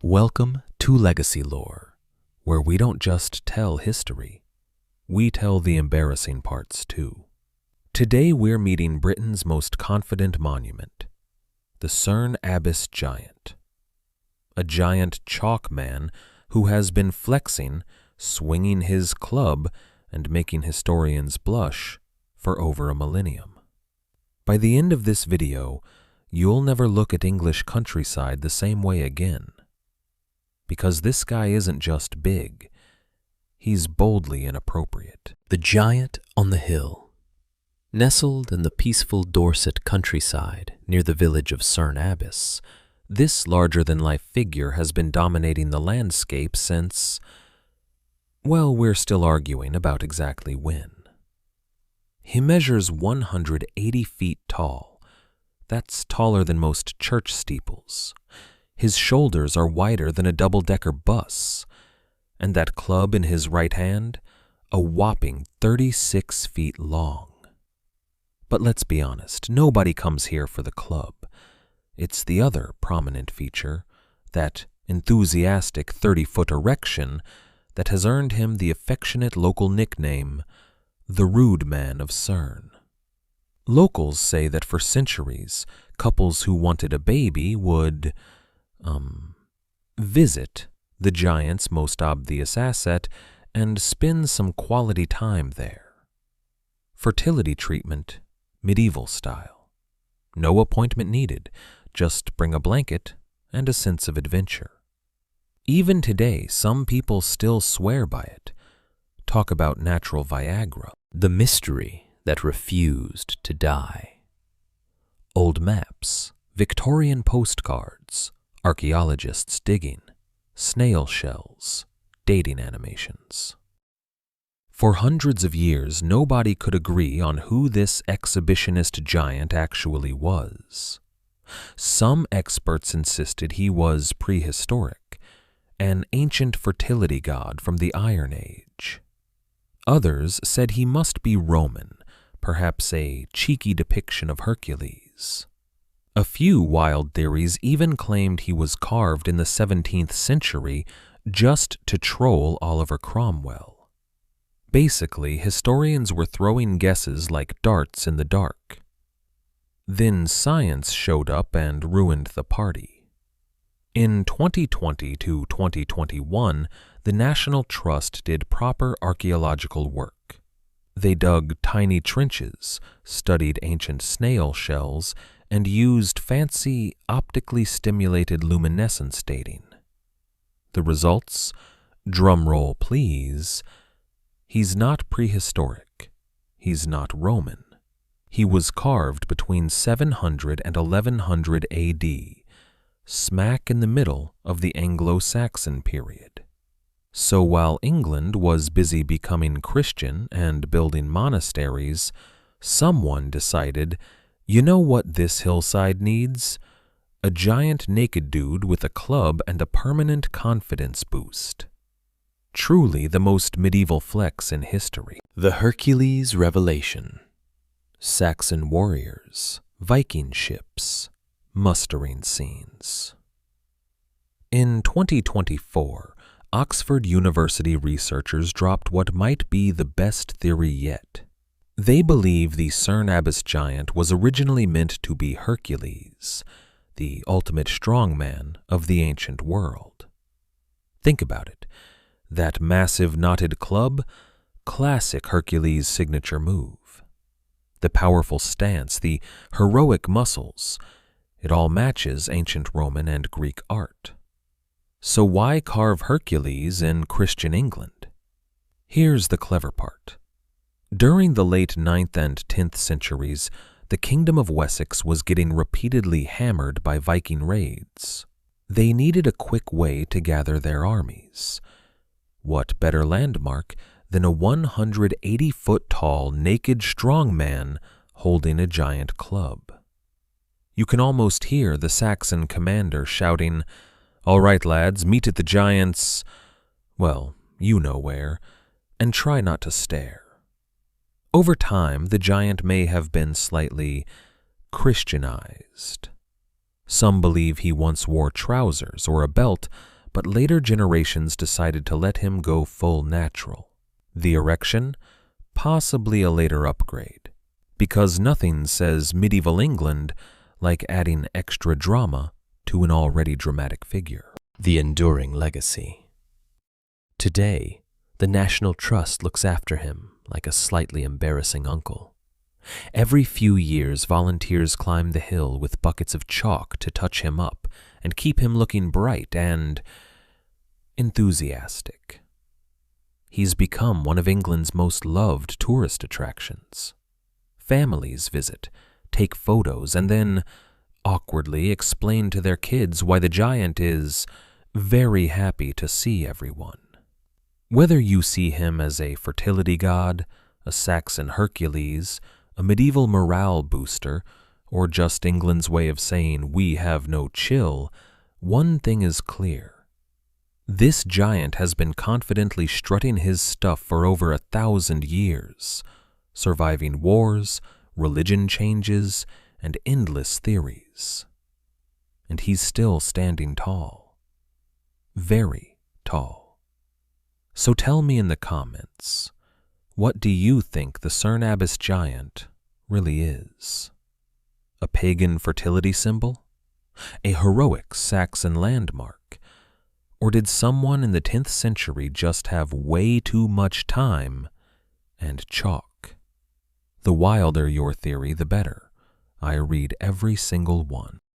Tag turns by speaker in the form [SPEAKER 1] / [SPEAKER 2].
[SPEAKER 1] Welcome to Legacy Lore, where we don't just tell history, we tell the embarrassing parts too. Today we're meeting Britain's most confident monument, the Cerne Abbas Giant. A giant chalk man who has been flexing, swinging his club, and making historians blush for over a millennium. By the end of this video, you'll never look at English countryside the same way again. Because this guy isn't just big, he's boldly inappropriate.
[SPEAKER 2] The Giant on the Hill. Nestled in the peaceful Dorset countryside near the village of Cerne Abbas, this larger-than-life figure has been dominating the landscape since, well, we're still arguing about exactly when. He measures 180 feet tall. That's taller than most church steeples. His shoulders are wider than a double-decker bus, and that club in his right hand, a whopping 36 feet long. But let's be honest, nobody comes here for the club. It's the other prominent feature, that enthusiastic 30-foot erection that has earned him the affectionate local nickname, the Rude Man of Cerne. Locals say that for centuries, couples who wanted a baby would visit the giant's most obvious asset and spend some quality time there. Fertility treatment, medieval style. No appointment needed, just bring a blanket and a sense of adventure. Even today, some people still swear by it. Talk about natural Viagra. The mystery that refused to die.
[SPEAKER 1] Old maps, Victorian postcards, archaeologists digging, snail shells, dating animations. For hundreds of years, nobody could agree on who this exhibitionist giant actually was. Some experts insisted he was prehistoric, an ancient fertility god from the Iron Age. Others said he must be Roman, perhaps a cheeky depiction of Hercules. A few wild theories even claimed he was carved in the 17th century just to troll Oliver Cromwell. Basically, historians were throwing guesses like darts in the dark. Then science showed up and ruined the party. In 2020 to 2021, the National Trust did proper archaeological work. They dug tiny trenches, studied ancient snail shells, and used fancy optically stimulated luminescence dating. The results? Drumroll please. He's not prehistoric. He's not Roman. He was carved between 700 and 1100 AD, smack in the middle of the Anglo-Saxon period. So while England was busy becoming Christian and building monasteries, someone decided, you know what this hillside needs? A giant naked dude with a club and a permanent confidence boost. Truly the most medieval flex in history.
[SPEAKER 2] The Hercules Revelation.
[SPEAKER 1] Saxon warriors, Viking ships, mustering scenes. In 2024, Oxford University researchers dropped what might be the best theory yet. They believe the Cerne Abbas Giant was originally meant to be Hercules, the ultimate strongman of the ancient world. Think about it. That massive knotted club, classic Hercules' signature move. The powerful stance, the heroic muscles, it all matches ancient Roman and Greek art. So why carve Hercules in Christian England? Here's the clever part. During the late 9th and 10th centuries, the Kingdom of Wessex was getting repeatedly hammered by Viking raids. They needed a quick way to gather their armies. What better landmark than a 180-foot-tall naked strongman holding a giant club? You can almost hear the Saxon commander shouting, "All right, lads, meet at the giant's," well, you know where, and try not to stare. Over time, the giant may have been slightly Christianized. Some believe he once wore trousers or a belt, but later generations decided to let him go full natural. The erection? Possibly a later upgrade, because nothing says medieval England like adding extra drama to an already dramatic figure.
[SPEAKER 2] The enduring legacy. Today, the National Trust looks after him like a slightly embarrassing uncle. Every few years, volunteers climb the hill with buckets of chalk to touch him up and keep him looking bright and enthusiastic. He's become one of England's most loved tourist attractions. Families visit, take photos, and then awkwardly explain to their kids why the giant is very happy to see everyone. Whether you see him as a fertility god, a Saxon Hercules, a medieval morale booster, or just England's way of saying we have no chill, one thing is clear. This giant has been confidently strutting his stuff for over 1,000 years, surviving wars, religion changes, and endless theories. And he's still standing tall. Very tall. So tell me in the comments, what do you think the Cerne Abbas Giant really is? A pagan fertility symbol? A heroic Saxon landmark? Or did someone in the 10th century just have way too much time and chalk? The wilder your theory, the better. I read every single one.